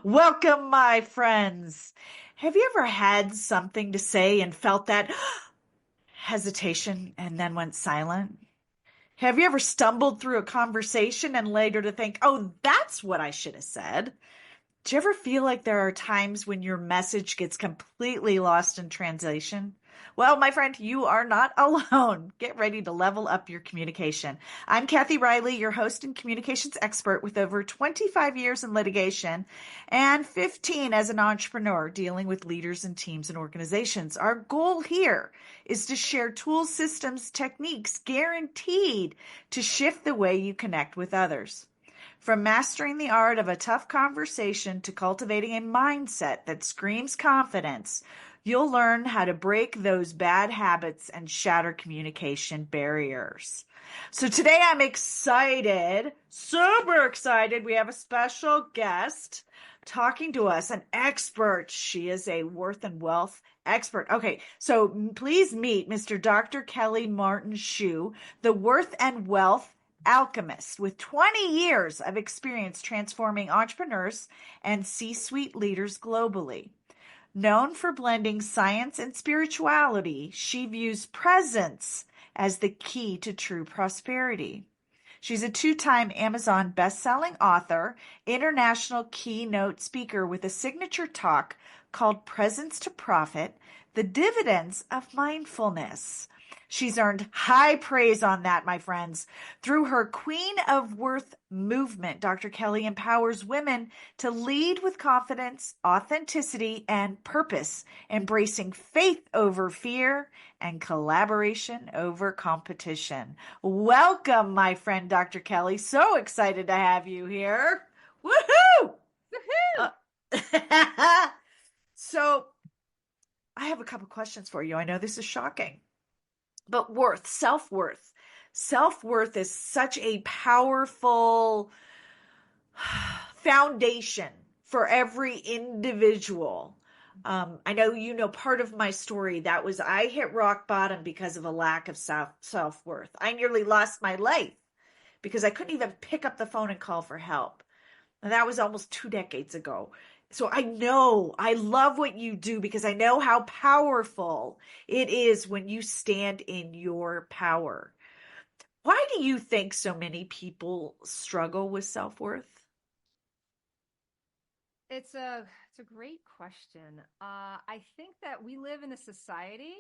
Welcome, my friends. Have you ever had something to say and felt that hesitation and then went silent? Have you ever stumbled through a conversation and later to think, oh, that's what I should have said? Do you ever feel like there are times when your message gets completely lost in translation? Well, my friend, you are not alone. Get ready to level up your communication. I'm Kathy Riley, your host and communications expert with over 25 years in litigation and 15 as an entrepreneur dealing with leaders and teams and organizations. Our goal here is to share tools, systems, techniques guaranteed to shift the way you connect with others. From mastering the art of a tough conversation to cultivating a mindset that screams confidence, you'll learn how to break those bad habits and shatter communication barriers. So today I'm excited, super excited. We have a special guest talking to us, an expert. She is a worth and wealth expert. Okay, so please meet Mr. Dr. Kelly Martin Shue, the Worth and Wealth alchemist with 20 years of experience transforming entrepreneurs and C-suite leaders globally. Known for blending science and spirituality, she views presence as the key to true prosperity. She's a two-time Amazon best-selling author, international keynote speaker with a signature talk called Presence to Profit: The Dividends of Mindfulness. She's earned high praise on that, my friends. Through her Queen of Worth movement, Dr. Kelly empowers women to lead with confidence, authenticity, and purpose, embracing faith over fear and collaboration over competition. Welcome, my friend, Dr. Kelly. So excited to have you here. Woohoo! Woohoo! So, I have a couple questions for you. I know this is shocking, but self-worth. Self-worth is such a powerful foundation for every individual. I know you know part of my story. That was I hit rock bottom because of a lack of self-worth. I nearly lost my life because I couldn't even pick up the phone and call for help. And that was almost 2 decades ago. So I love what you do because I know how powerful it is when you stand in your power. Why do you think so many people struggle with self-worth? It's a great question. I think that we live in a society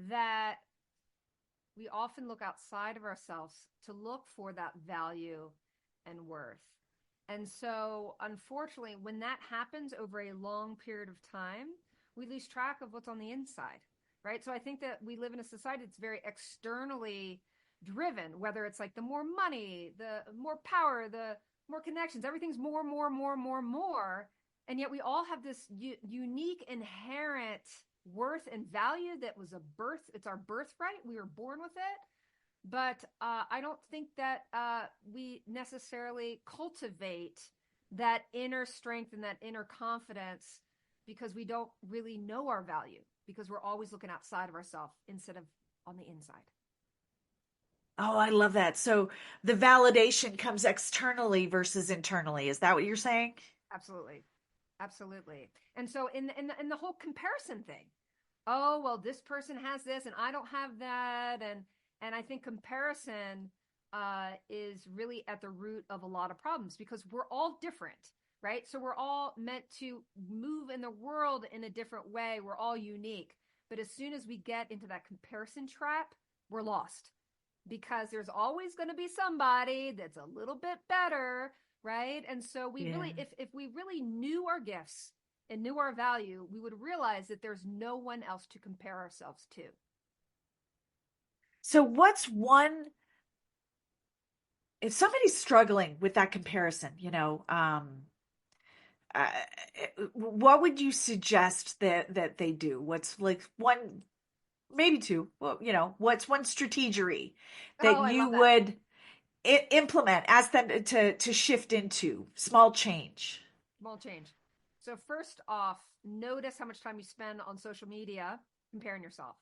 that we often look outside of ourselves to look for that value and worth. And so, unfortunately, when that happens over a long period of time, we lose track of what's on the inside, right? So I think that we live in a society that's very externally driven, whether it's like the more money, the more power, the more connections, everything's more, more, more, more, more. And yet we all have this unique inherent worth and value that was it's our birthright. We were born with it. But I don't think that we necessarily cultivate that inner strength and that inner confidence because we don't really know our value because we're always looking outside of ourselves instead of on the inside. Oh, I love that. So the validation comes externally versus internally. Is that what you're saying? Absolutely. Absolutely. And so in the whole comparison thing, oh, well, this person has this and I don't have that. And I think comparison is really at the root of a lot of problems because we're all different, right? So we're all meant to move in the world in a different way. We're all unique. But as soon as we get into that comparison trap, we're lost because there's always going to be somebody that's a little bit better, right? And so we Yeah. really, if we really knew our gifts and knew our value, we would realize that there's no one else to compare ourselves to. So what's one, if somebody's struggling with that comparison, uh, what would you suggest that they do? What's like one, maybe two, well, what's one strategery that Oh, I you love that. would implement, ask them to shift into small change? Small change. So first off, notice how much time you spend on social media comparing yourself.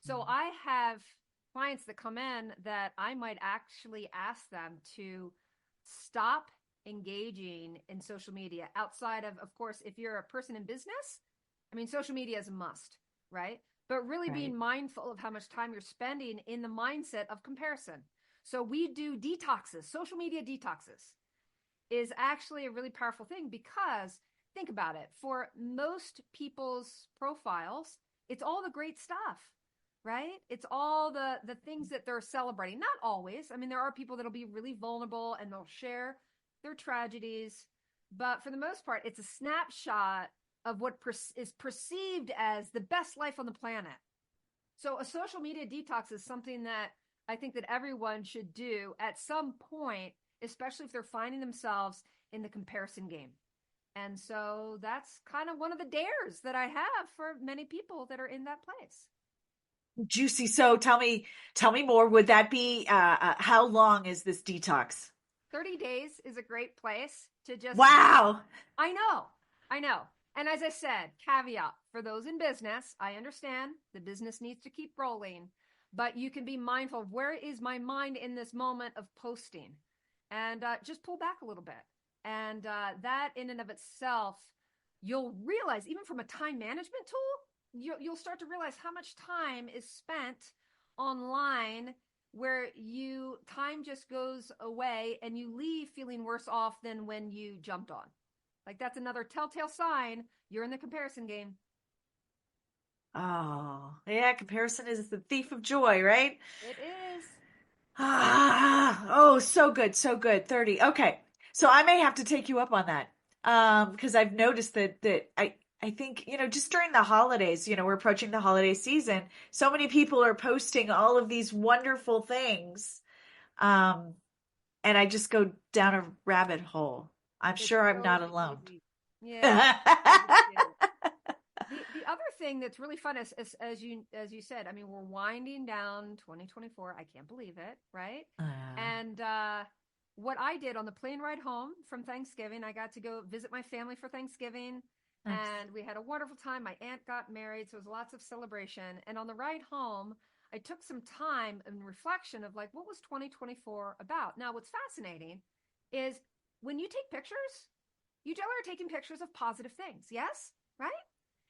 So I have clients that come in that I might actually ask them to stop engaging in social media outside of course, if you're a person in business, I mean, social media is a must, right? But really Right. being mindful of how much time you're spending in the mindset of comparison. So we do detoxes, social media detoxes is actually a really powerful thing because think about it. For most people's profiles, it's all the great stuff, right? It's all the things that they're celebrating. Not always. I mean, there are people that'll be really vulnerable and they'll share their tragedies, but for the most part, it's a snapshot of what is perceived as the best life on the planet. So a social media detox is something that I think that everyone should do at some point, especially if they're finding themselves in the comparison game. And so that's kind of one of the dares that I have for many people that are in that place. Juicy. So tell me more. Would that be, how long is this detox? 30 days is a great place to just Wow. I know. I know. And as I said, caveat for those in business, I understand the business needs to keep rolling, but you can be mindful of where is my mind in this moment of posting and just pull back a little bit. And that in and of itself, you'll realize, even from a time management tool, you'll start to realize how much time is spent online where you time just goes away and you leave feeling worse off than when you jumped on. Like that's another telltale sign you're in the comparison game. Oh, yeah. Comparison is the thief of joy, right? It is. Ah, oh, so good, so good. 30. Okay. So I may have to take you up on that. Because I've noticed that I think, just during the holidays, we're approaching the holiday season, so many people are posting all of these wonderful things. Um, and I just go down a rabbit hole. I'm It's sure I'm so not alone. easy. Yeah, I get it. The other thing that's really fun is as you said, I mean, we're winding down 2024. I can't believe it, right? And what I did on the plane ride home from Thanksgiving, I got to go visit my family for Thanksgiving, Nice. and we had a wonderful time. My aunt got married, so it was lots of celebration. And on the ride home, I took some time and reflection of like, what was 2024 about? Now, what's fascinating is when you take pictures, you generally are taking pictures of positive things, yes? Right?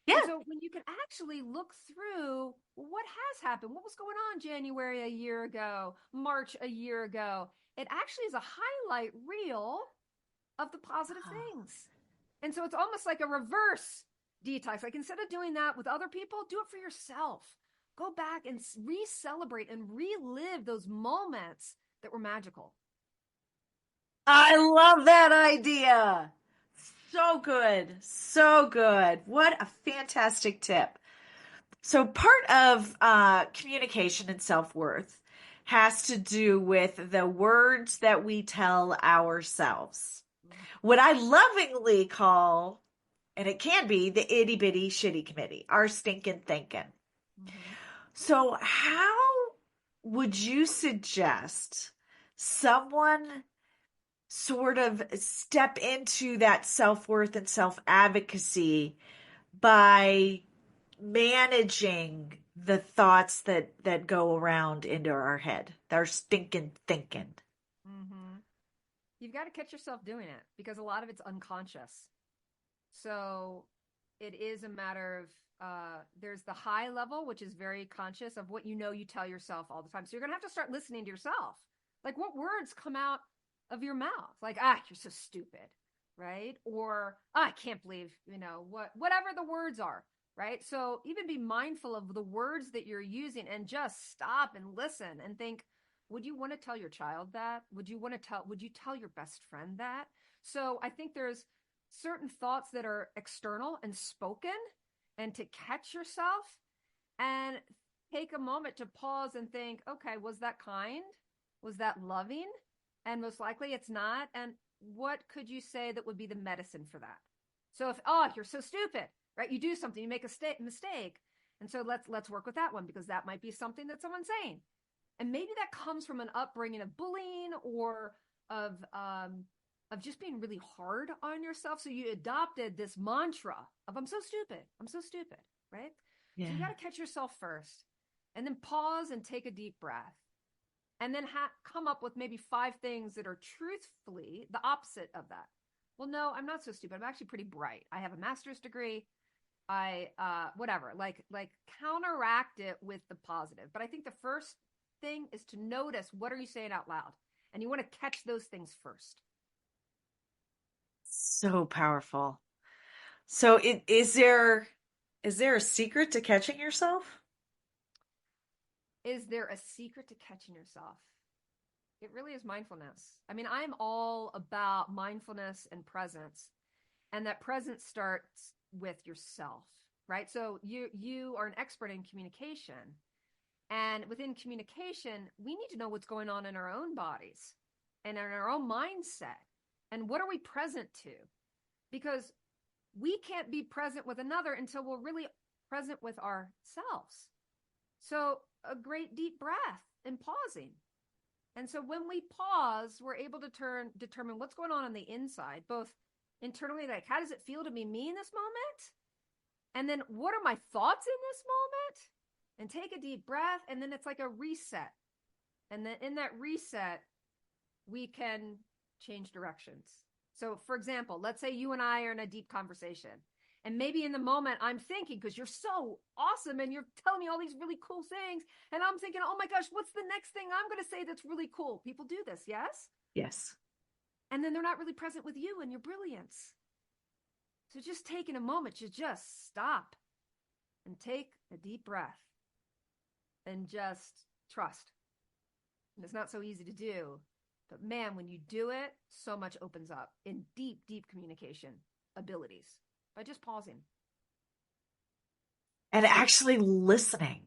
And Yeah. so when you can actually look through what has happened, what was going on January a year ago, March a year ago, it actually is a highlight reel of the positive Oh. things. And so it's almost like a reverse detox. Like instead of doing that with other people, do it for yourself. Go back and re-celebrate and relive those moments that were magical. I love that idea. So good. So good. What a fantastic tip. So, part of communication and self worth has to do with the words that we tell ourselves. What I lovingly call, and it can be the itty bitty shitty committee, our stinking thinking. Mm-hmm. So, how would you suggest someone sort of step into that self worth and self advocacy by managing the thoughts that go around into our head? They're stinking thinking. Mm-hmm. You've got to catch yourself doing it because a lot of it's unconscious. So it is a matter of there's the high level, which is very conscious of what you tell yourself all the time. So you're gonna have to start listening to yourself. Like what words come out of your mouth? Like, you're so stupid, right? Or I can't believe, whatever the words are, right? So even be mindful of the words that you're using and just stop and listen and think, would you want to tell your child that? Would you tell your best friend that? So I think there's certain thoughts that are external and spoken, and to catch yourself and take a moment to pause and think, okay, was that kind? Was that loving? And most likely it's not. And what could you say that would be the medicine for that? So if, you're so stupid, right? You do something, you make a mistake. And so let's work with that one because that might be something that someone's saying. And maybe that comes from an upbringing of bullying or of just being really hard on yourself. So you adopted this mantra of I'm so stupid, right? So you Yeah. got to catch yourself first and then pause and take a deep breath and then come up with maybe 5 things that are truthfully the opposite of that. Well, no, I'm not so stupid. I'm actually pretty bright. I have a master's degree. I whatever, like counteract it with the positive. But I think the first thing is to notice, what are you saying out loud? And you want to catch those things first. So powerful. So is there a secret to catching yourself? Is there a secret to catching yourself? It really is mindfulness. I mean, I'm all about mindfulness and presence, and that presence starts with yourself, right? So you are an expert in communication, and within communication, we need to know what's going on in our own bodies and in our own mindset, and what are we present to? Because we can't be present with another until we're really present with ourselves. So a great deep breath and pausing. And so when we pause, we're able to determine what's going on the inside, both internally, like, how does it feel to be me in this moment? And then what are my thoughts in this moment? And take a deep breath. And then it's like a reset. And then in that reset, we can change directions. So for example, let's say you and I are in a deep conversation. And maybe in the moment I'm thinking, because you're so awesome and you're telling me all these really cool things. And I'm thinking, oh my gosh, what's the next thing I'm going to say that's really cool? People do this, yes? Yes. And then they're not really present with you and your brilliance. So just taking a moment to just stop and take a deep breath and just trust. And it's not so easy to do. But man, when you do it, so much opens up in deep, deep communication abilities by just pausing. And actually listening.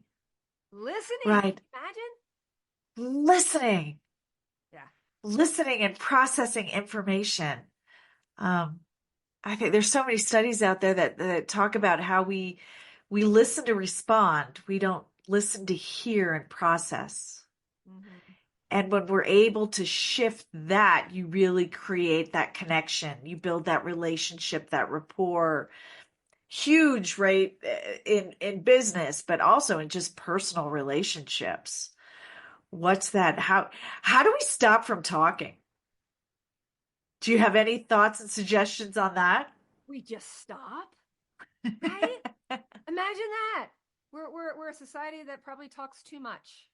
Listening. Right. Imagine. Listening. Yeah. Listening and processing information. I think there's so many studies out there that talk about how we listen to respond. We don't listen to hear and process. Mm-hmm. And when we're able to shift that, you really create that connection. You build that relationship, that rapport. Huge, right? In business, but also in just personal relationships. What's that? How do we stop from talking? Do you have any thoughts and suggestions on that? We just stop, right? Imagine that. We're a society that probably talks too much.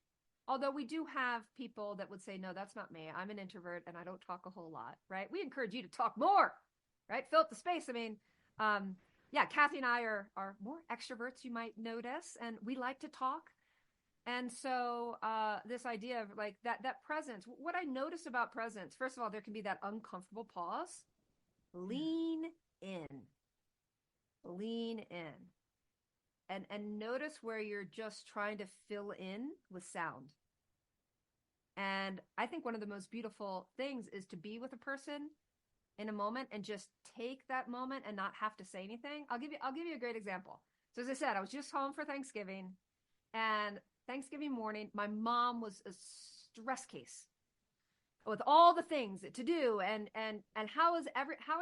Although we do have people that would say, no, that's not me. I'm an introvert and I don't talk a whole lot, right? We encourage you to talk more, right? Fill up the space. I mean, yeah, Kathy and I are more extroverts, you might notice, and we like to talk. And so this idea of like that presence, what I notice about presence, first of all, there can be that uncomfortable pause. Lean in. Lean in. And notice where you're just trying to fill in with sound. And I think one of the most beautiful things is to be with a person in a moment and just take that moment and not have to say anything. I'll give you a great example. So as I said, I was just home for Thanksgiving, and Thanksgiving morning, my mom was a stress case with all the things to do, and how is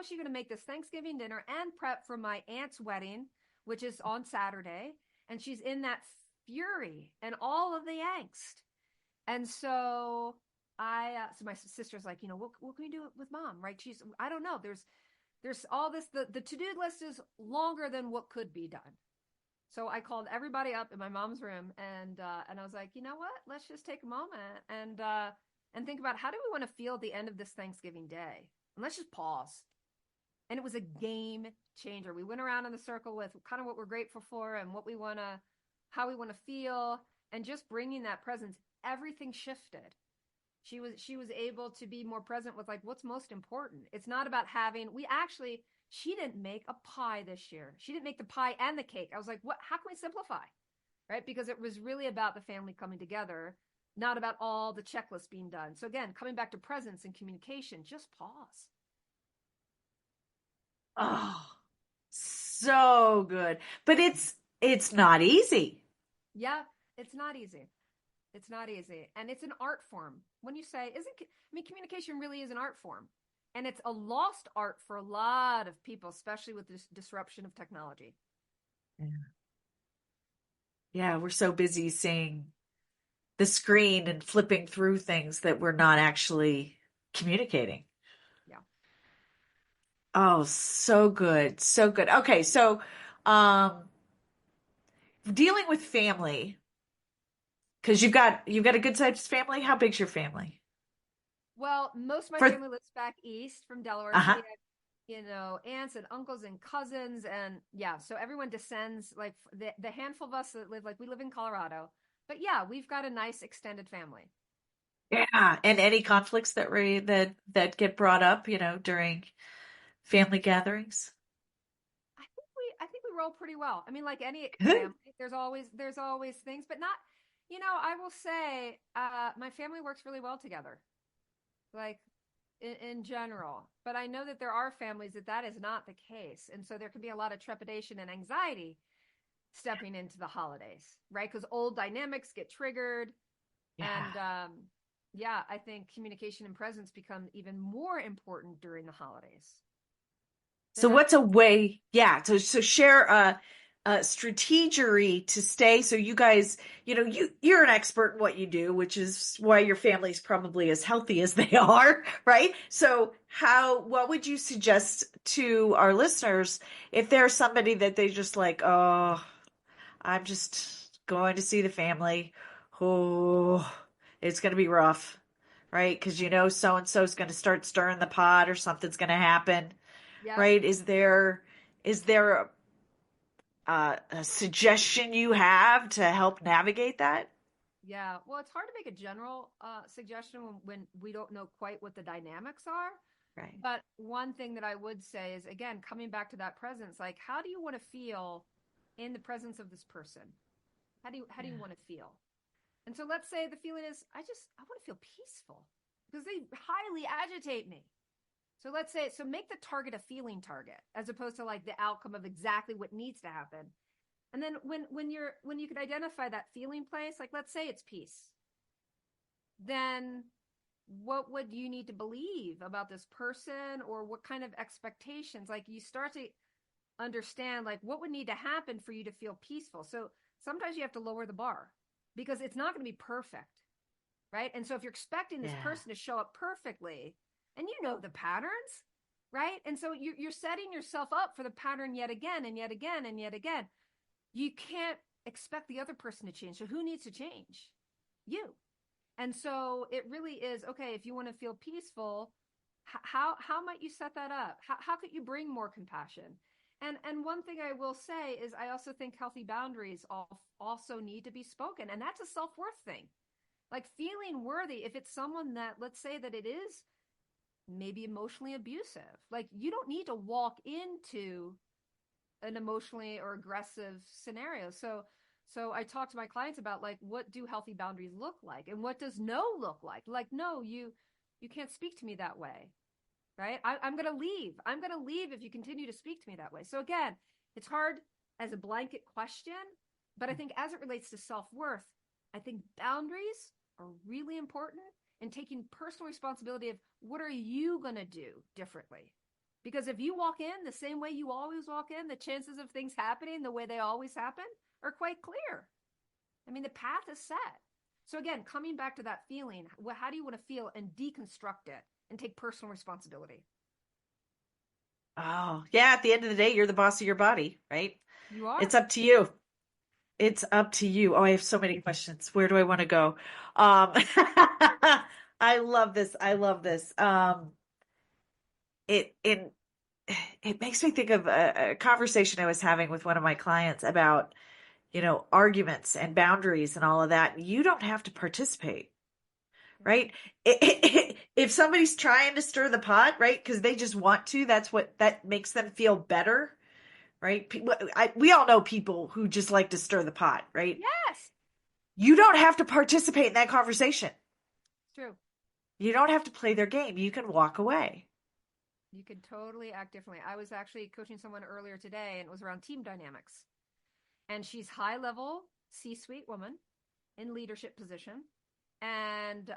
she going to make this Thanksgiving dinner and prep for my aunt's wedding, which is on Saturday, and she's in that fury and all of the angst. And so so my sister's like, what can we do with mom, right? I don't know. There's all this, the to-do list is longer than what could be done. So I called everybody up in my mom's room, and I was like, you know what? Let's just take a moment and think about, how do we want to feel at the end of this Thanksgiving day? And let's just pause. And it was a game changer. We went around in the circle with kind of what we're grateful for and how we want to feel, and just bringing that presence. Everything shifted. She was able to be more present with like what's most important. It's not about she didn't make a pie this year. She didn't make the pie and the cake. I was like, how can we simplify? Right? Because it was really about the family coming together, not about all the checklists being done. So again, coming back to presence and communication, just pause. Oh, so good. But it's not easy. Yeah, it's not easy. It's not easy. And it's an art form. When you say, communication really is an art form. And it's a lost art for a lot of people, especially with this disruption of technology. Yeah. Yeah, we're so busy saying the screen and flipping through things that we're not actually communicating. Yeah. Oh, so good. So good. Okay, so um dealing with family, because you've got a good sized family. How big's your family? Well, most of my For family lives back east from Delaware, so we uh-huh. have, aunts and uncles and cousins, and yeah, so everyone descends like the handful of us that live, like we live in Colorado, but yeah, we've got a nice extended family. Yeah. And any conflicts that get brought up, during family gatherings? I think we roll pretty well. I mean, like any Good. family, there's always things, but not, I will say, my family works really well together, like in general. But I know that there are families that is not the case, and so there can be a lot of trepidation and anxiety stepping into the holidays, right? Because old dynamics get triggered, Yeah. and yeah, I think communication and presence become even more important during the holidays So than what's ever. a way, yeah, so share a strategery to stay so you guys, you're an expert in what you do, which is why your family's probably as healthy as they are, right? So what would you suggest to our listeners if there's somebody that they just like, oh, I'm just going to see the family. Oh, it's going to be rough, right? Because so and so is going to start stirring the pot or something's going to happen, Yep. right? Is there a suggestion you have to help navigate that? Yeah. Well, it's hard to make a general suggestion when we don't know quite what the dynamics are. Right. But one thing that I would say is, again, coming back to that presence, like, how do you want to feel in the presence of this person? How do you Yeah. want to feel? And so let's say the feeling is, I want to feel peaceful because they highly agitate me. So let's say, so make the target a feeling target as opposed to like the outcome of exactly what needs to happen. And then when you could identify that feeling place, like let's say it's peace, then what would you need to believe about this person, or what kind of expectations? Like you start to understand like what would need to happen for you to feel peaceful. So sometimes you have to lower the bar because it's not going to be perfect, right? And so if you're expecting this Yeah. person to show up perfectly, and you know the patterns, right? And so you're setting yourself up for the pattern yet again and yet again and yet again. You can't expect the other person to change. So who needs to change? You. And so it really is okay. If you want to feel peaceful, how might you set that up? How could you bring more compassion? And one thing I will say is I also think healthy boundaries also need to be spoken, and that's a self-worth thing. Like feeling worthy, if it's someone that, let's say that it is maybe emotionally abusive, like you don't need to walk into an emotionally or aggressive scenario. So I talk to my clients about like, what do healthy boundaries look like, and what does no look like? Like, no, you can't speak to me that way, right? I'm gonna leave. I'm gonna leave if you continue to speak to me that way. So again, it's hard as a blanket question, but I think as it relates to self-worth, I think boundaries are really important, and taking personal responsibility of what are you gonna do differently. Because if you walk in the same way you always walk in, the chances of things happening the way they always happen are quite clear. I mean, the path is set. So again, coming back to that feeling, how do you want to feel, and deconstruct it and take personal responsibility? Oh, yeah. At the end of the day, you're the boss of your body, right? You It's are. up to you. It's up to you. Oh, I have so many questions. Where do I want to go? Um, I love this. I love this. It it it makes me think of a conversation I was having with one of my clients about, arguments and boundaries and all of that. You don't have to participate, Yeah. right? If somebody's trying to stir the pot, right, because they just want to, that makes them feel better, right? We all know people who just like to stir the pot, right? Yes. You don't have to participate in that conversation. It's true. You don't have to play their game. You can walk away. You can totally act differently. I was actually coaching someone earlier today, and it was around team dynamics. And she's high level C-suite woman in leadership position. And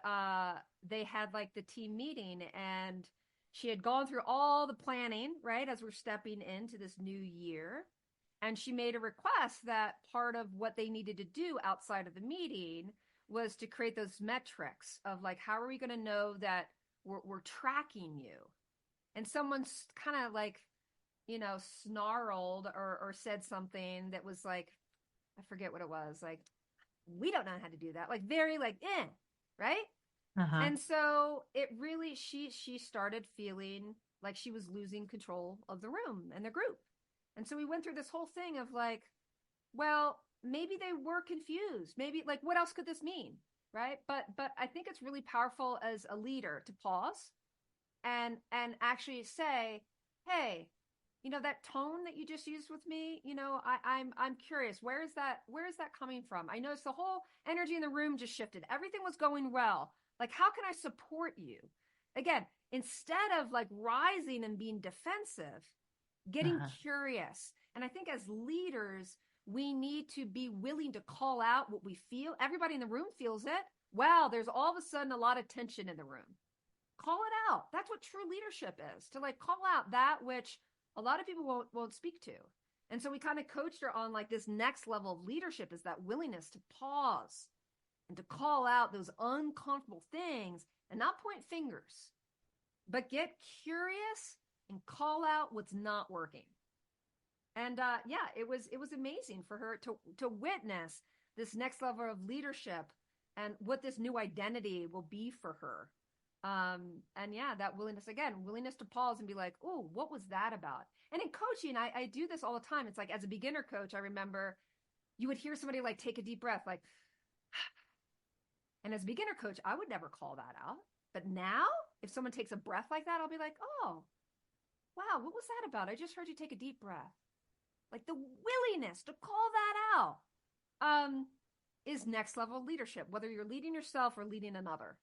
they had like the team meeting, and she had gone through all the planning, right, as we're stepping into this new year. And she made a request that part of what they needed to do outside of the meeting was to create those metrics of like, how are we going to know that we're tracking you? And someone's kind of like, snarled or said something that was like, I forget what it was. Like, we don't know how to do that. Like very like, right? Uh-huh. And so it really, she started feeling like she was losing control of the room and the group. And so we went through this whole thing of like, well, maybe they were confused. Maybe like, what else could this mean? Right. But I think it's really powerful as a leader to pause and actually say, hey, that tone that you just used with me, I'm curious, where is that coming from? I noticed the whole energy in the room just shifted. Everything was going well. Like, how can I support you? Again, instead of like rising and being defensive, getting Uh-huh. curious. And I think as leaders, we need to be willing to call out what we feel. Everybody in the room feels it. Wow, there's all of a sudden a lot of tension in the room. Call it out. That's what true leadership is, to like call out that which a lot of people won't speak to. And so we kind of coached her on like this next level of leadership, is that willingness to pause and to call out those uncomfortable things and not point fingers, but get curious and call out what's not working. And yeah, it was amazing for her to witness this next level of leadership and what this new identity will be for her. And yeah, that willingness to pause and be like, oh, what was that about? And in coaching, I do this all the time. It's like, as a beginner coach, I remember you would hear somebody like take a deep breath, like, and as a beginner coach, I would never call that out. But now if someone takes a breath like that, I'll be like, oh, wow, what was that about? I just heard you take a deep breath. Like the willingness to call that out is next level leadership. Whether you're leading yourself or leading another,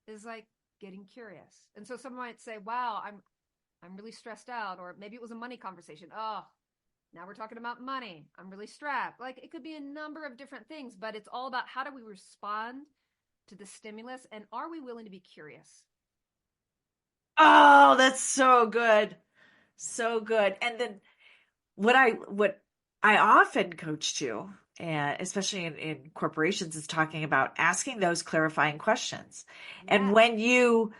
is like getting curious. And so someone might say, wow, I'm really stressed out. Or maybe it was a money conversation. Oh, now we're talking about money. I'm really strapped. Like it could be a number of different things, but it's all about how do we respond to the stimulus, and are we willing to be curious? Oh, that's so good. So good. And then what I often coach to, and especially in corporations, is talking about asking those clarifying questions. And Yes. when you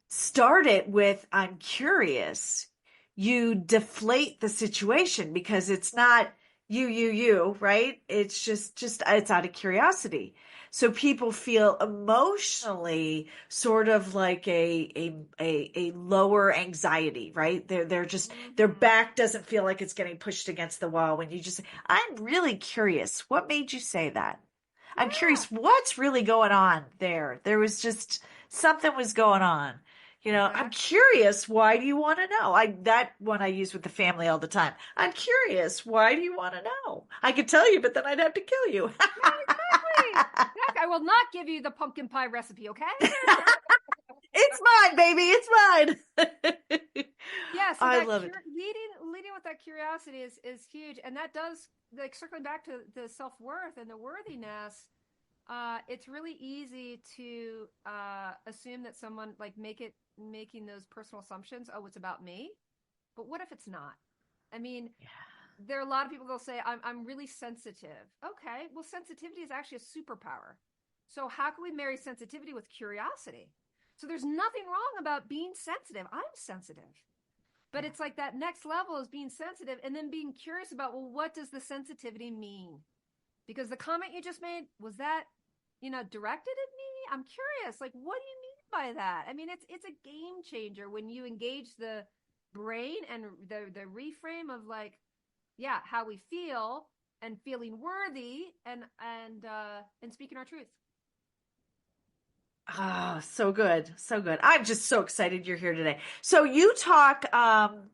start it with "I'm curious," you deflate the situation because it's not you, right? It's just it's out of curiosity. So people feel emotionally sort of like a lower anxiety, right? They're just, their Mm-hmm. back doesn't feel like it's getting pushed against the wall when you just say, "I'm really curious. What made you say that? I'm Yeah, curious what's really going on there." There was just something was going on. I'm exactly. curious. Why do you want to know? That one I use with the family all the time. I'm curious. Why do you want to know? I could tell you, but then I'd have to kill you. Yeah, exactly. Exactly. I will not give you the pumpkin pie recipe, okay? It's mine, baby. It's mine. Yeah, so I that love it. leading with that curiosity is huge, and that does, like, circling back to the self-worth and the worthiness. It's really easy to assume that someone like making those personal assumptions. Oh, it's about me, but what if it's not? I mean, Yeah. there are a lot of people that'll say, I'm really sensitive. Okay, well, sensitivity is actually a superpower. So how can we marry sensitivity with curiosity? So there's nothing wrong about being sensitive. I'm sensitive. But Yeah. it's like that next level is being sensitive and then being curious about, well, what does the sensitivity mean? Because the comment you just made, was that, directed at me? I'm curious. Like, what do you mean by that? I mean, it's a game changer when you engage the brain and the reframe of like, yeah, how we feel and feeling worthy and speaking our truth. Oh, so good. So good. I'm just so excited you're here today. So you talk and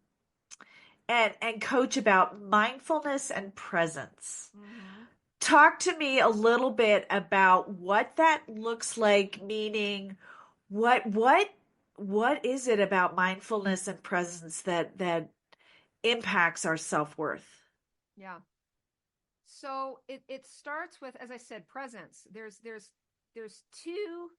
coach about mindfulness and presence. Mm-hmm. Talk to me a little bit about what that looks like, meaning what is it about mindfulness and presence that impacts our self-worth? Yeah. So it starts with, as I said, presence. There's two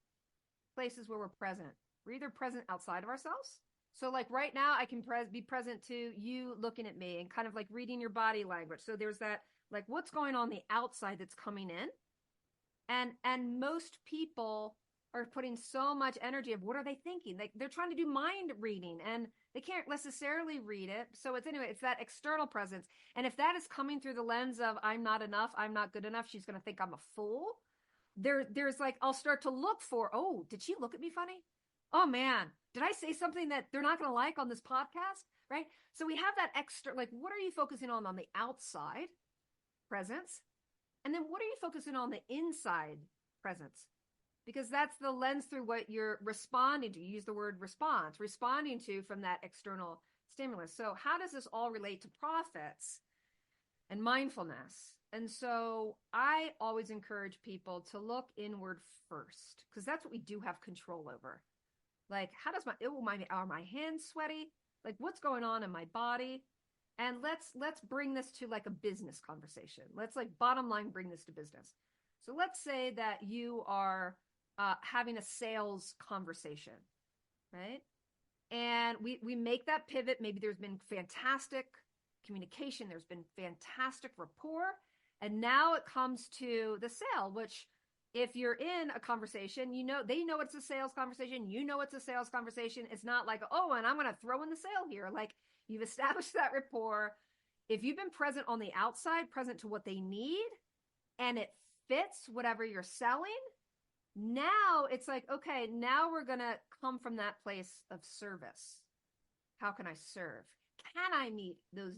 places where we're present. We're either present outside of ourselves. So like right now, I can be present to you looking at me and kind of like reading your body language. So there's that, like, what's going on the outside that's coming in. And most people are putting so much energy of what are they thinking? They're trying to do mind reading and they can't necessarily read it. So it's that external presence. And if that is coming through the lens of I'm not enough, I'm not good enough, she's going to think I'm a fool. There's like, I'll start to look for, oh, did she look at me funny? Oh man, did I say something that they're not going to like on this podcast? Right. So we have that extra, like, what are you focusing on the outside presence? And then what are you focusing on the inside presence? Because that's the lens through what you're responding to. You use the word response, responding to from that external stimulus. So how does this all relate to profits and mindfulness? And so I always encourage people to look inward first, because that's what we do have control over. Like, how does are my hands sweaty? Like, what's going on in my body? And let's bring this to like a business conversation. Let's like bottom line bring this to business. So let's say that you are having a sales conversation, right? And we make that pivot. Maybe there's been fantastic communication. There's been fantastic rapport. And now it comes to the sale, which if you're in a conversation, they know it's a sales conversation. You know it's a sales conversation. It's not like, oh, and I'm going to throw in the sale here. Like, you've established that rapport. If you've been present on the outside, present to what they need, and it fits whatever you're selling, now it's like, okay, now we're going to come from that place of service. How can I serve? Can I meet those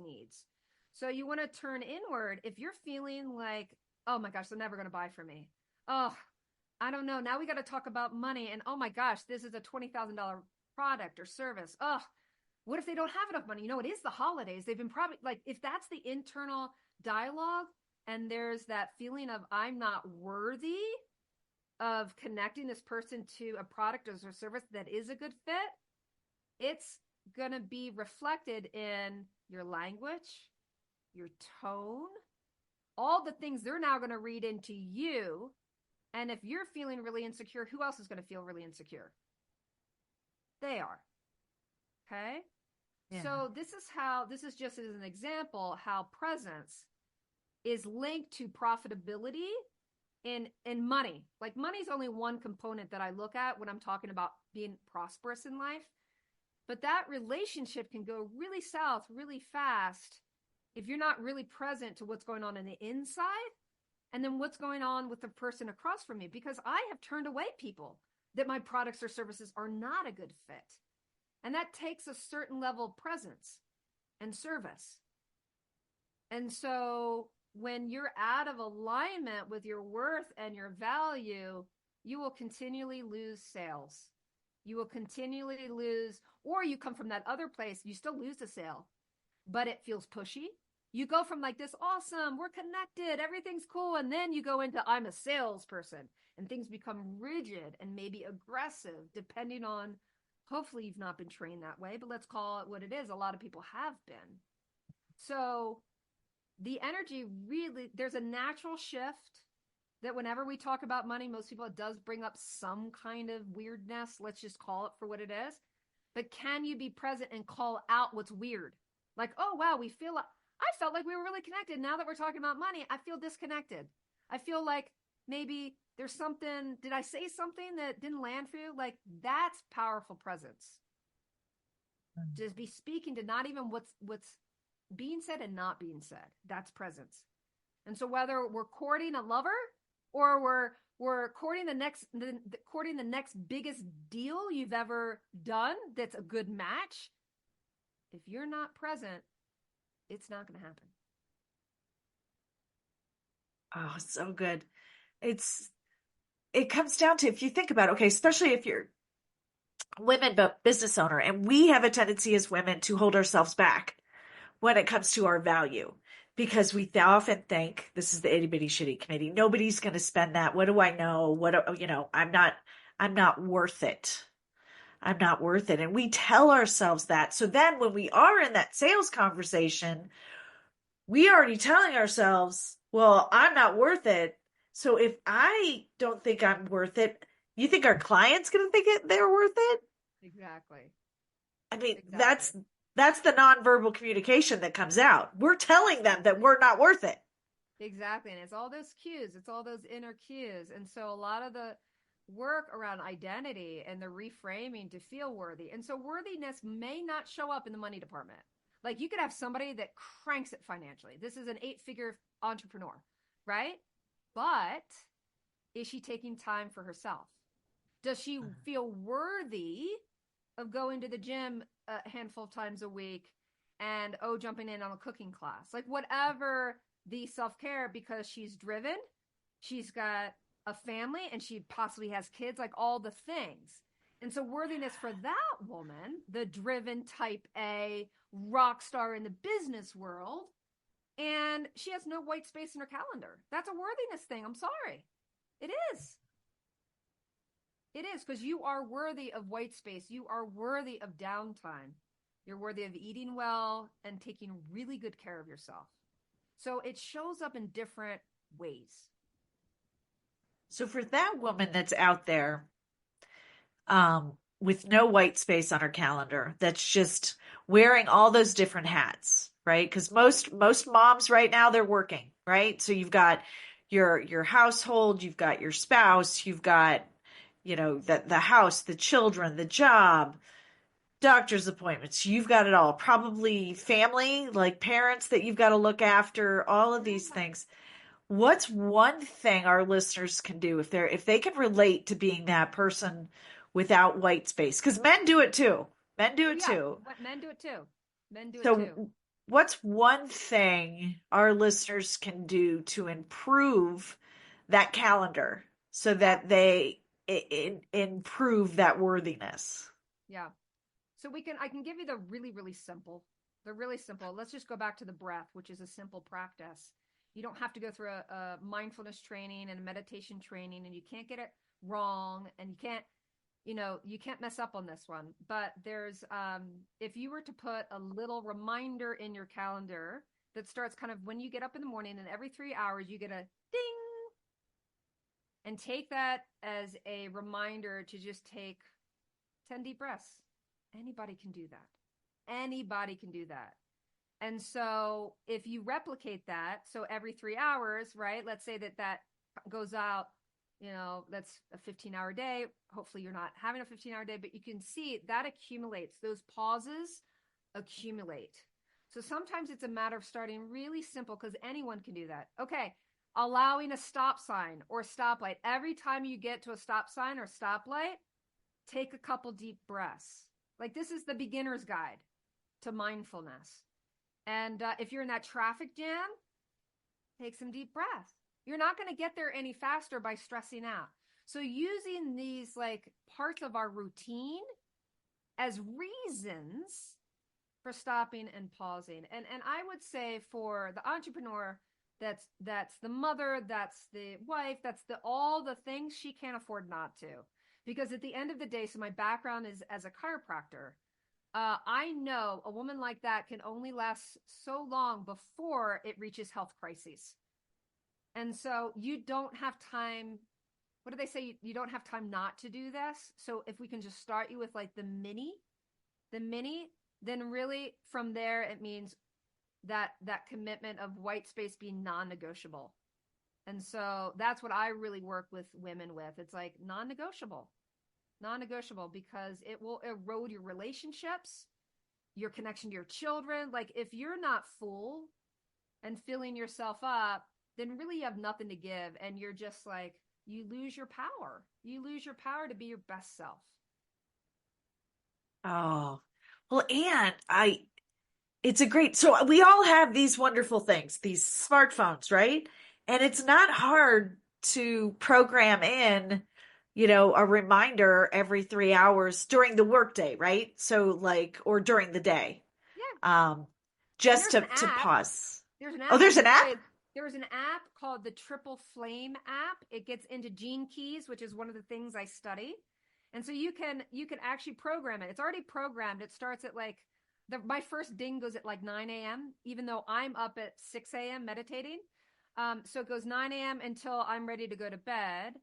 needs? So you want to turn inward. If you're feeling like, oh my gosh, they're never going to buy from me. Oh, I don't know. Now we got to talk about money. And oh my gosh, this is a $20,000 product or service. Oh, what if they don't have enough money? It is the holidays. They've been probably like, if that's the internal dialogue and there's that feeling of I'm not worthy of connecting this person to a product or service that is a good fit, it's going to be reflected in your language, your tone, all the things they're now going to read into you. And if you're feeling really insecure, who else is going to feel really insecure? They are. Okay. Yeah. So this is just as an example, how presence is linked to profitability in money. Like, money is only one component that I look at when I'm talking about being prosperous in life. But that relationship can go really south really fast if you're not really present to what's going on the inside and then what's going on with the person across from me. Because I have turned away people that my products or services are not a good fit. And that takes a certain level of presence and service. And so when you're out of alignment with your worth and your value, you will continually lose sales. You will continually lose, or you come from that other place, you still lose the sale, but it feels pushy. You go from like this, awesome, we're connected, everything's cool. And then you go into, I'm a salesperson, and things become rigid and maybe aggressive, depending on, hopefully you've not been trained that way, but let's call it what it is. A lot of people have been. So the energy really, there's a natural shift that whenever we talk about money, most people, it does bring up some kind of weirdness. Let's just call it for what it is. But can you be present and call out what's weird? Like, oh, wow, I felt like we were really connected. Now that we're talking about money, I feel disconnected. I feel like maybe there's something, did I say something that didn't land for you? Like, that's powerful presence. Just be speaking to not even what's being said and not being said. That's presence. And so whether we're courting a lover or we're courting the next biggest deal you've ever done that's a good match, if you're not present, it's not going to happen. Oh, so good. It comes down to, if you think about it, okay, especially if you're women, but business owner, and we have a tendency as women to hold ourselves back when it comes to our value, because we often think, this is the itty bitty shitty committee, nobody's going to spend that. What do I know? I'm not worth it. I'm not worth it. And we tell ourselves that. So then when we are in that sales conversation, we are already telling ourselves, well, I'm not worth it. So if I don't think I'm worth it, you think our client's going to think they're worth it? Exactly. I mean, that's the nonverbal communication that comes out. We're telling them that we're not worth it. Exactly. And it's all those cues, it's all those inner cues. And so a lot of the work around identity and the reframing to feel worthy. And so worthiness may not show up in the money department. Like you could have somebody that cranks it financially. This is an 8-figure entrepreneur, right? But is she taking time for herself? Does she feel worthy of going to the gym a handful of times a week and jumping in on a cooking class? Like whatever the self-care, because she's driven, she's got a family, and she possibly has kids, like all the things. And so worthiness for that woman, the driven type A rock star in the business world, and she has no white space in her calendar. That's a worthiness thing. I'm sorry. It is. It is, because you are worthy of white space. You are worthy of downtime. You're worthy of eating well and taking really good care of yourself. So it shows up in different ways. So for that woman that's out there, with no white space on her calendar, that's just wearing all those different hats, right? Because most moms right now, they're working, right? So you've got your household, you've got your spouse, you've got, the house, the children, the job, doctor's appointments, you've got it all. Probably family, like parents that you've got to look after, all of these things. What's one thing our listeners can do if they can relate to being that person without white space? Because men do it too. Men do it Yeah, too. men do it too. Men do it too. So what's one thing our listeners can do to improve that calendar so Yeah, that they improve that worthiness? yeah. So I can give you the really, really simple. They're really simple. Let's just go back to the breath, which is a simple practice. You don't have to go through a mindfulness training and a meditation training, and you can't get it wrong, and you can't mess up on this one. But there's, if you were to put a little reminder in your calendar that starts kind of when you get up in the morning, and every 3 hours you get a ding, and take that as a reminder to just take 10 deep breaths. Anybody can do that. Anybody can do that. And so if you replicate that, so every 3 hours, right? Let's say that goes out, that's a 15-hour day. Hopefully you're not having a 15-hour day, but you can see that accumulates. Those pauses accumulate. So sometimes it's a matter of starting really simple, because anyone can do that. Okay, allowing a stop sign or stoplight. Every time you get to a stop sign or stoplight, take a couple deep breaths. Like this is the beginner's guide to mindfulness. And if you're in that traffic jam, take some deep breath. You're not going to get there any faster by stressing out. So using these like parts of our routine as reasons for stopping and pausing. And I would say for the entrepreneur, that's the mother, that's the wife, that's all the things she can't afford not to. Because at the end of the day, so my background is as a chiropractor. I know a woman like that can only last so long before it reaches health crises. And so you don't have time. What do they say? You don't have time not to do this. So if we can just start you with like the mini, then really from there, it means that commitment of white space being non-negotiable. And so that's what I really work with women with. It's like non-negotiable, because it will erode your relationships, your connection to your children. Like if you're not full and filling yourself up, then really you have nothing to give. And you're just like, you lose your power. You lose your power to be your best self. Oh, well, and it's a great, so we all have these wonderful things, these smartphones, right? And it's not hard to program in, a reminder every 3 hours during the workday, right? So like, or during the day, Yeah. um, And just there's an to app. pause. There's an Oh, app. there's an app? There is an app called the Triple Flame app. It gets into Gene Keys, which is one of the things I study. And so you can actually program it. It's already programmed. It starts at like my first ding goes at like 9 a.m., even though I'm up at 6 a.m. meditating. So it goes 9 a.m. until I'm ready to go to bed.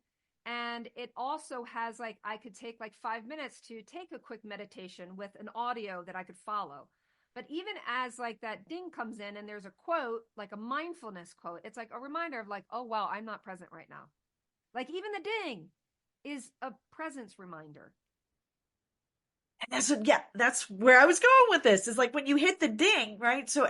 And it also has I could take like 5 minutes to take a quick meditation with an audio that I could follow. But even as like that ding comes in and there's a quote, like a mindfulness quote, it's like a reminder of like, oh, wow, I'm not present right now. Like even the ding is a presence reminder. And that's where I was going with this. Is like when you hit the ding, right? So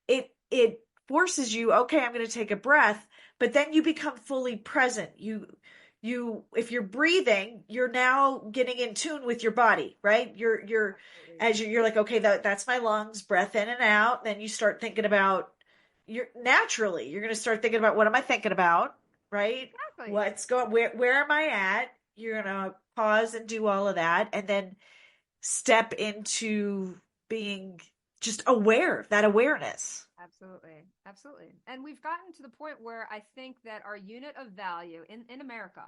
it forces you, okay, I'm going to take a breath, but then you become fully present. If you're breathing, you're now getting in tune with your body, right? Absolutely. As you're like, okay, that's my lungs, breath in and out. Then you start thinking about you're going to start thinking about, what am I thinking about, right? Exactly. Where am I at? You're going to pause and do all of that, and then step into being just aware, that awareness. Absolutely. Absolutely. And we've gotten to the point where I think that our unit of value in America,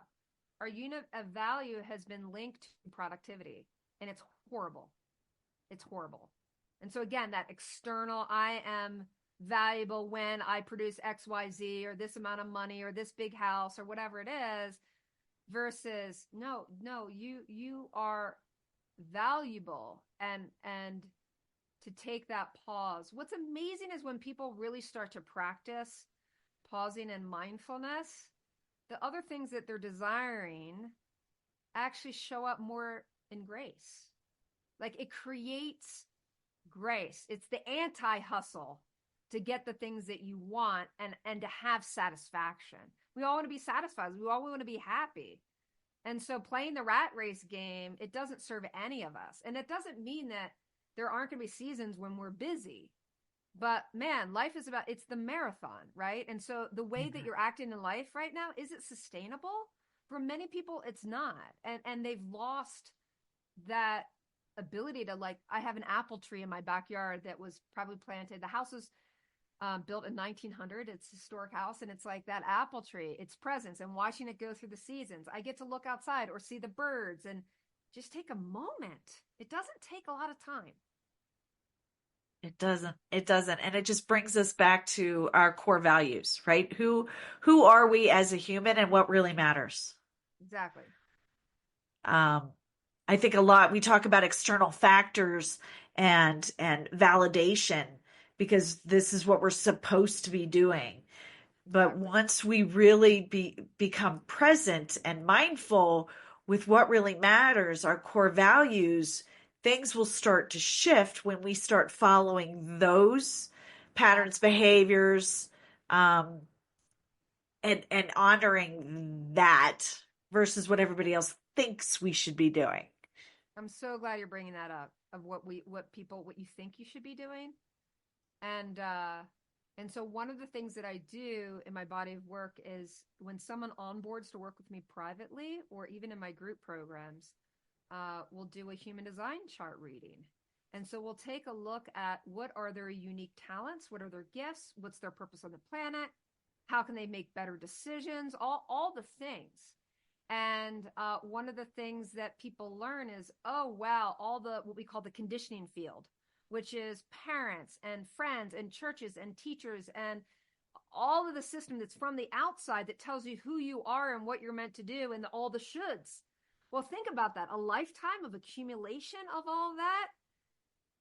our unit of value has been linked to productivity. And it's horrible. It's horrible. And so again, that external, I am valuable when I produce XYZ or this amount of money or this big house or whatever it is, versus no, you are valuable, and to take that pause. What's amazing is when people really start to practice pausing and mindfulness, the other things that they're desiring actually show up more in grace. Like it creates grace. It's the anti-hustle to get the things that you want, and to have satisfaction. We all want to be satisfied. We all want to be happy. And so playing the rat race game, it doesn't serve any of us. And it doesn't mean that there aren't going to be seasons when we're busy. But man, life is about, it's the marathon, right? And so the way that you're acting in life right now, is it sustainable? For many people, it's not. And they've lost that ability to, like, I have an apple tree in my backyard that was probably planted. The house was built in 1900. It's a historic house, and it's like that apple tree, its presence, and watching it go through the seasons. I get to look outside or see the birds and just take a moment. It doesn't take a lot of time. It doesn't, and it just brings us back to our core values, right? Who are we as a human, and what really matters? Exactly. um I think a lot we talk about external factors and validation, because this is what we're supposed to be doing. But Exactly. once we really become present and mindful with what really matters, our core values, things will start to shift when we start following those patterns, Absolutely. behaviors, um, and honoring that versus what everybody else thinks we should be doing. I'm so glad you're bringing that up, of what you think you should be doing. And so one of the things that I do in my body of work is when someone onboards to work with me privately or even in my group programs, we'll do a human design chart reading. And so we'll take a look at what are their unique talents, what are their gifts, what's their purpose on the planet, how can they make better decisions, all the things. And one of the things that people learn is, oh, wow, all the what we call the conditioning field, which is parents and friends and churches and teachers and all of the system that's from the outside that tells you who you are and what you're meant to do, and all the shoulds. Well, think about that. A lifetime of accumulation of all that,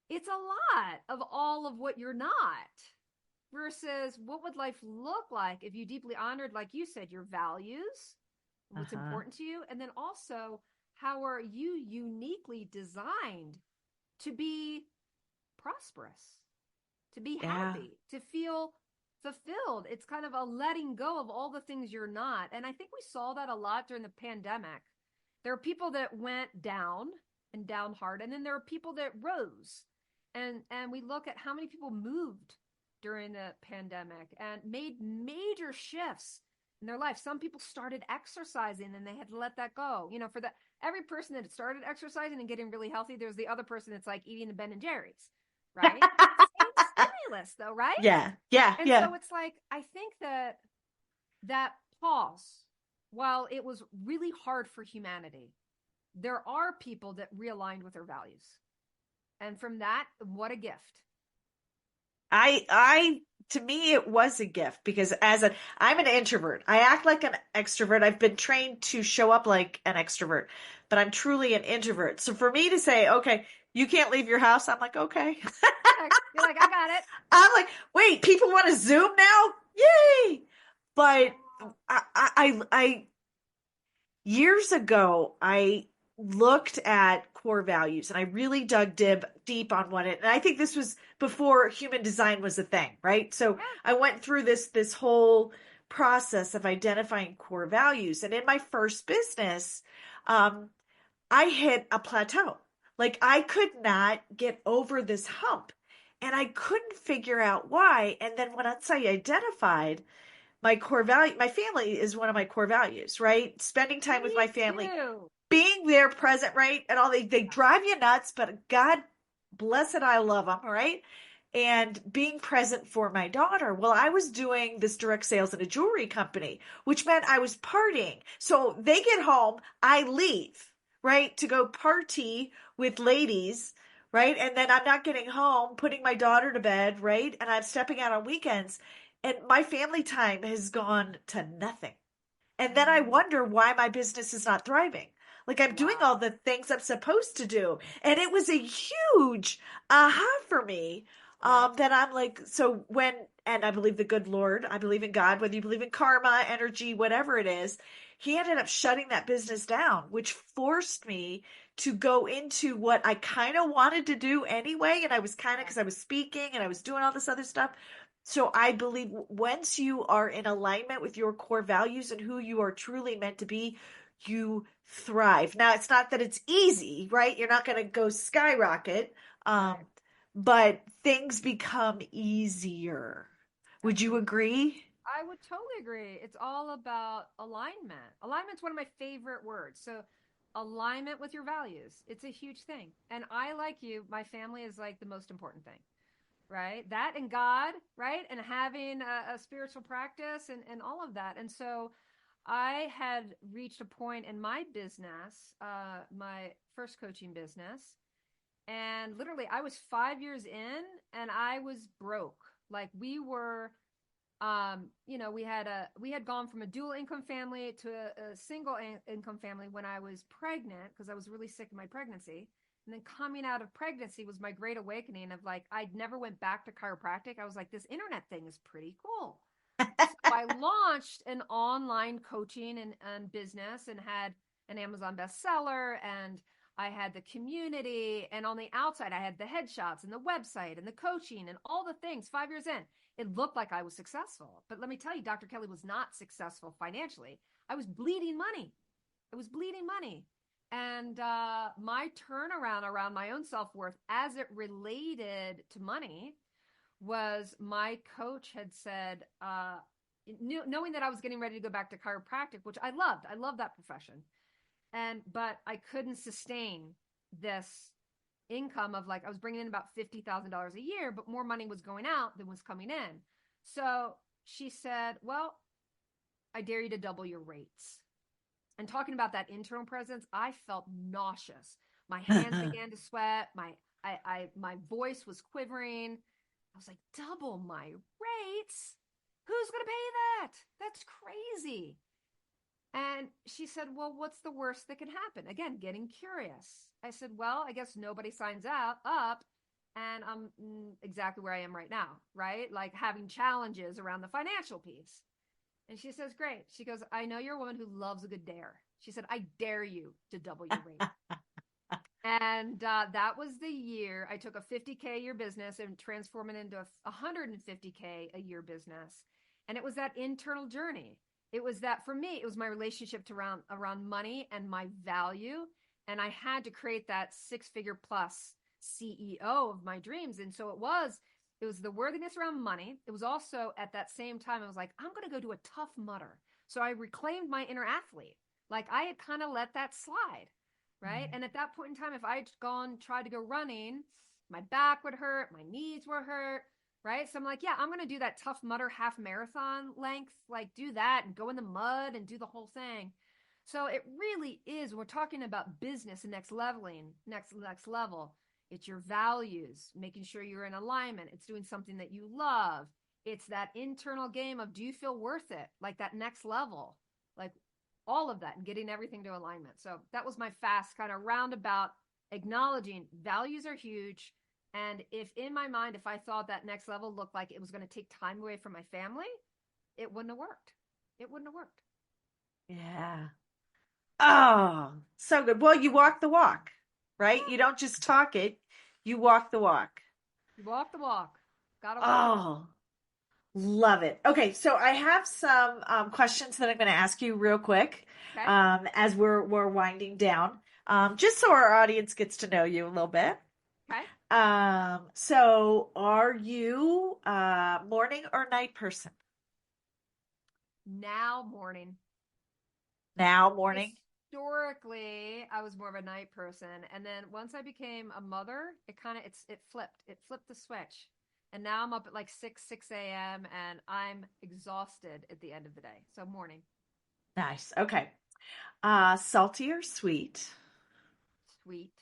it's a lot of all of what you're not, versus what would life look like if you deeply honored, like you said, your values, what's Uh-huh. important to you, and then also how are you uniquely designed to be prosperous, to be Yeah. happy, to feel fulfilled. It's kind of a letting go of all the things you're not. And I think we saw that a lot during the pandemic. There are people that went down and down hard, and then there are people that rose. And we look at how many people moved during the pandemic and made major shifts in their life. Some people started exercising and they had to let that go. For the every person that started exercising and getting really healthy, there's the other person that's like eating the Ben and Jerry's, right? Same stimulus though, right? Yeah. Yeah. And Yeah. so it's like, I think that pause, while it was really hard for humanity, there are people that realigned with their values. And from that, what a gift. I to me it was a gift, because I'm an introvert. I act like an extrovert. I've been trained to show up like an extrovert, but I'm truly an introvert. So for me to say, okay, You can't leave your house. I'm like, okay. You're like, I got it. I'm like, wait, people want to Zoom now? Yay! But Yeah. I years ago, I looked at core values and I really dug deep on what it, and I think this was before human design was a thing, right? So Yeah. I went through this whole process of identifying core values. And in my first business, um, I hit a plateau. Like I could not get over this hump and I couldn't figure out why. And then once I identified my core value, my family is one of my core values, right? Spending time with my Me family, too. being there present, right? And all they drive you nuts, but God bless it, I love them, all right? And being present for my daughter. Well, I was doing this direct sales at a jewelry company, which meant I was partying. So they get home, I leave, right, to go party with ladies, right? And then I'm not getting home, putting my daughter to bed, right? And I'm stepping out on weekends. And my family time has gone to nothing. And then I Mm, wonder why my business is not thriving. Like I'm doing all wow. the things I'm supposed to do. And it was a huge aha for me. Yep. That I'm like, so when, and I believe the good Lord, I believe in God, whether you believe in karma, energy, whatever it is, he ended up shutting that business down, which forced me to go into what I kind of wanted to do anyway. And I was kind of, Yeah. because I was speaking and I was doing all this other stuff. So I believe once you are in alignment with your core values and who you are truly meant to be, you thrive. Now, it's not that it's easy, right? You're not going to go skyrocket, um, Right. but things become easier. Would you Absolutely. agree? I would totally agree. It's all about alignment. Alignment's one of my favorite words. So, alignment with your values. It's a huge thing. And I, like you, my family is like the most important thing, right? That and God, right? And having a spiritual practice and all of that. And so, I had reached a point in my business, my first coaching business, and literally I was 5 years in and I was broke. Like we were we had gone from a dual income family to a single income family when I was pregnant because I was really sick in my pregnancy. And then coming out of pregnancy was my great awakening of like I never went back to chiropractic. I was like, this internet thing is pretty cool. So I launched an online coaching and business and had an Amazon bestseller, and I had the community, and on the outside I had the headshots and the website and the coaching and all the things. 5 years in, it looked like I was successful. But let me tell you, Dr. Kelly was not successful financially. I was bleeding money. I was bleeding money. And my turnaround around my own self worth as it related to money was my coach had said, knowing that I was getting ready to go back to chiropractic, which I loved. I love that profession. But I couldn't sustain this income of like, I was bringing in about $50,000 a year, but more money was going out than was coming in. So she said, well, I dare you to double your rates. And talking about that internal presence, I felt nauseous. My hands began to sweat. My voice was quivering. I was like, double my rates? Who's going to pay that? That's crazy. And she said, well, what's the worst that can happen? Again, getting curious. I said, well, I guess nobody signs up and I'm exactly where I am right now, right? Like having challenges around the financial piece. And she says, great. She goes, I know you're a woman who loves a good dare. She said, I dare you to double your rate. And that was the year I took a 50K a year business and transformed it into a 150K a year business. And it was that internal journey. It was that for me, it was my relationship to around money and my value. And I had to create that 6-figure plus CEO of my dreams. And so it was the worthiness around money. It was also at that same time, I was like, I'm going to go do a Tough Mudder. So I reclaimed my inner athlete. Like I had kind of let that slide. Right. And at that point in time, if I'd tried to go running, my back would hurt, my knees were hurt. Right. So I'm like, yeah, I'm going to do that Tough Mudder half marathon length, like do that and go in the mud and do the whole thing. So it really is, when we're talking about business and next leveling, next level, it's your values, making sure you're in alignment. It's doing something that you love. It's that internal game of, do you feel worth it? Like that next level, like all of that and getting everything to alignment. So that was my fast kind of roundabout acknowledging values are huge. And if in my mind, if I thought that next level looked like it was going to take time away from my family, it wouldn't have worked. It wouldn't have worked. Yeah. Oh, so good. Well, you walk the walk, right? Yeah. You don't just talk it, you walk the walk. You walk the walk. Gotta walk it. Oh, love it. Okay, so I have some questions that I'm going to ask you real quick Okay. as we're winding down, just so our audience gets to know you a little bit. Okay. So are you morning or night person? Now morning. Now morning? Historically, I was more of a night person, and then once I became a mother, it flipped. It flipped the switch, and now I'm up at like 6 a.m. and I'm exhausted at the end of the day. So morning. Nice. Okay. Salty or sweet? Sweet.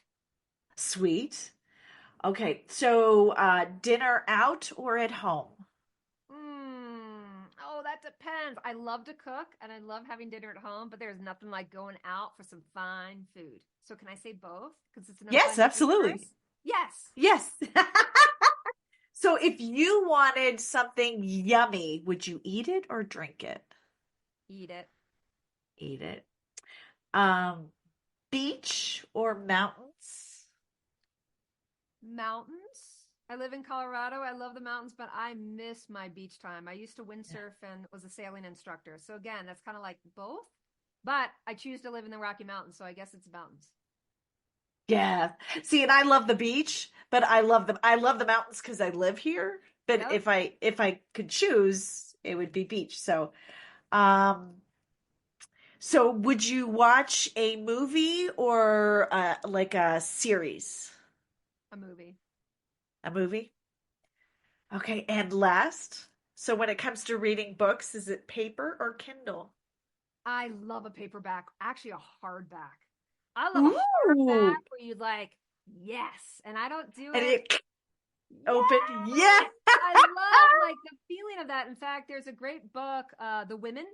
Sweet. Okay. So dinner out or at home? Oh, that depends. I love to cook and I love having dinner at home, but there's nothing like going out for some fine food. So can I say both? Because it's an Yes, open absolutely. universe. Yes. Yes. So if you wanted something yummy, would you eat it or drink it? Eat it. Eat it. Um, Beach or mountains? Mountains. I live in Colorado. I love the mountains, but I miss my beach time. I used to windsurf and was a sailing instructor. So again, that's kind of like both. But I choose to live in the Rocky Mountains, so I guess it's mountains. Yeah. See, and I love the beach, but I love the mountains because I live here. But Yep. if I could choose, it would be beach. Um, so would you watch a movie or like a series? A movie. A movie? Okay, and last, so when it comes to reading books, is it paper or Kindle? I love a paperback, actually a hardback. I love a hardback Ooh, where you like, yes, and I don't do and it. it open. Yeah. Yes, I love like the feeling of that. In fact, there's a great book, The Women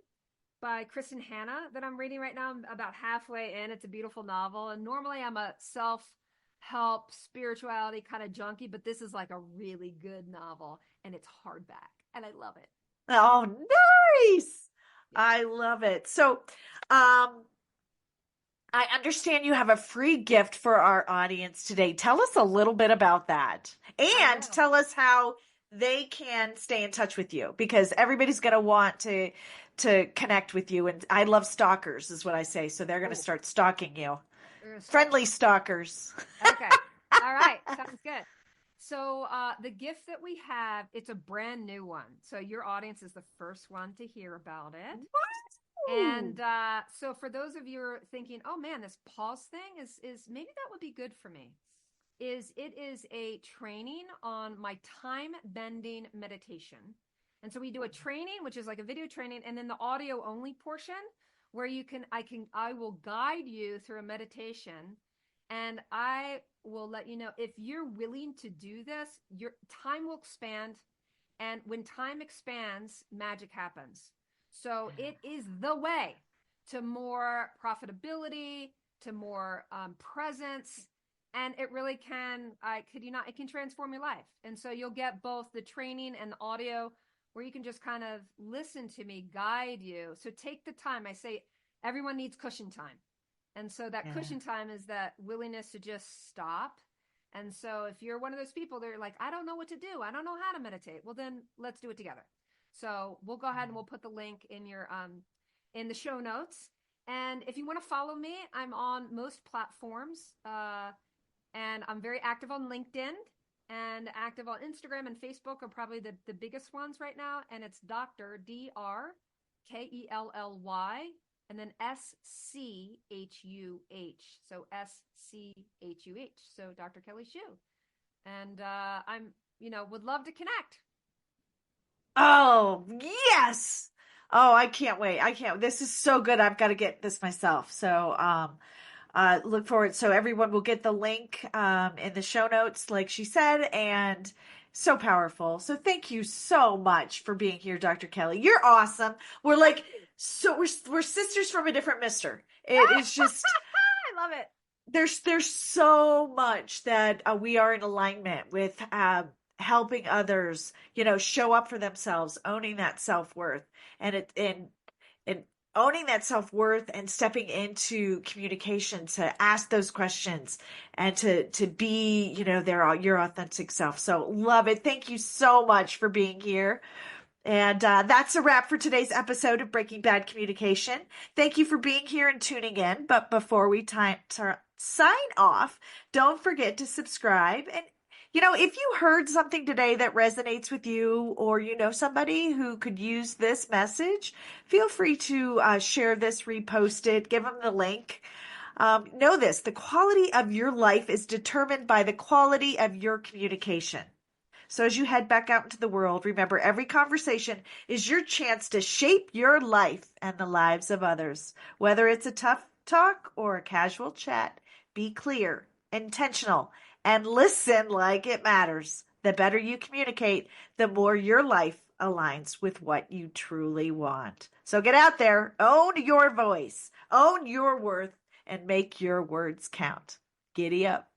by Kristen Hanna that I'm reading right now. I'm about halfway in. It's a beautiful novel, and normally I'm a self-help spirituality kind of junkie, but this is like a really good novel, and it's hardback, and I love it. Oh, nice. Yeah. I love it. So, um, I understand you have a free gift for our audience today. Tell us a little bit about that. I And will. tell us how they can stay in touch with you because everybody's going to want to connect with you, and I love stalkers is what I say. So they're going to Oh, start stalking you. we're gonna start. Friendly stalkers. Okay. All right. Sounds good. So the gift that we have, it's a brand new one. So your audience is the first one to hear about it. Woo! And so for those of you who are thinking, oh man, this pause thing is maybe that would be good for me. It is a training on my time bending meditation. And so we do a training, which is like a video training, and then the audio only portion where I will guide you through a meditation, and I will let you know if you're willing to do this, your time will expand. And when time expands, magic happens. So it is the way to more profitability, to more presence. And it really can, I could you not, it can transform your life. And so you'll get both the training and the audio where you can just kind of listen to me guide you. So take the time. I say everyone needs cushion time. And so that Yeah. cushion time is that willingness to just stop. And so if you're one of those people that are like, I don't know what to do, I don't know how to meditate, well then let's do it together. So we'll go ahead and we'll put the link in your in the show notes. And if you want to follow me, I'm on most platforms, and I'm very active on LinkedIn and active on Instagram and Facebook are probably the biggest ones right now. And it's Dr. DrKelly and then SCHUH. So SCHUH. So Dr. Kelly Shu. And would love to connect. Oh, yes. Oh, I can't wait. I can't. This is so good. I've got to get this myself. So, look forward. So everyone will get the link, in the show notes, like she said, and so powerful. So thank you so much for being here, Dr. Kelly. You're awesome. We're like, Thank you. so we're sisters from a different mister. It is just, I love it. there's so much that we are in alignment with, helping others, show up for themselves, owning that self-worth, and it and owning that self-worth and stepping into communication to ask those questions and to be, your authentic self. So love it. Thank you so much for being here. And that's a wrap for today's episode of Breaking Bad Communication. Thank you for being here and tuning in. But before we sign off, don't forget to subscribe. And, if you heard something today that resonates with you, or you know somebody who could use this message, feel free to share this, repost it, give them the link. Know this: the quality of your life is determined by the quality of your communication. So as you head back out into the world, remember every conversation is your chance to shape your life and the lives of others. Whether it's a tough talk or a casual chat, be clear, intentional, and listen like it matters. The better you communicate, the more your life aligns with what you truly want. So get out there, own your voice, own your worth, and make your words count. Giddy up.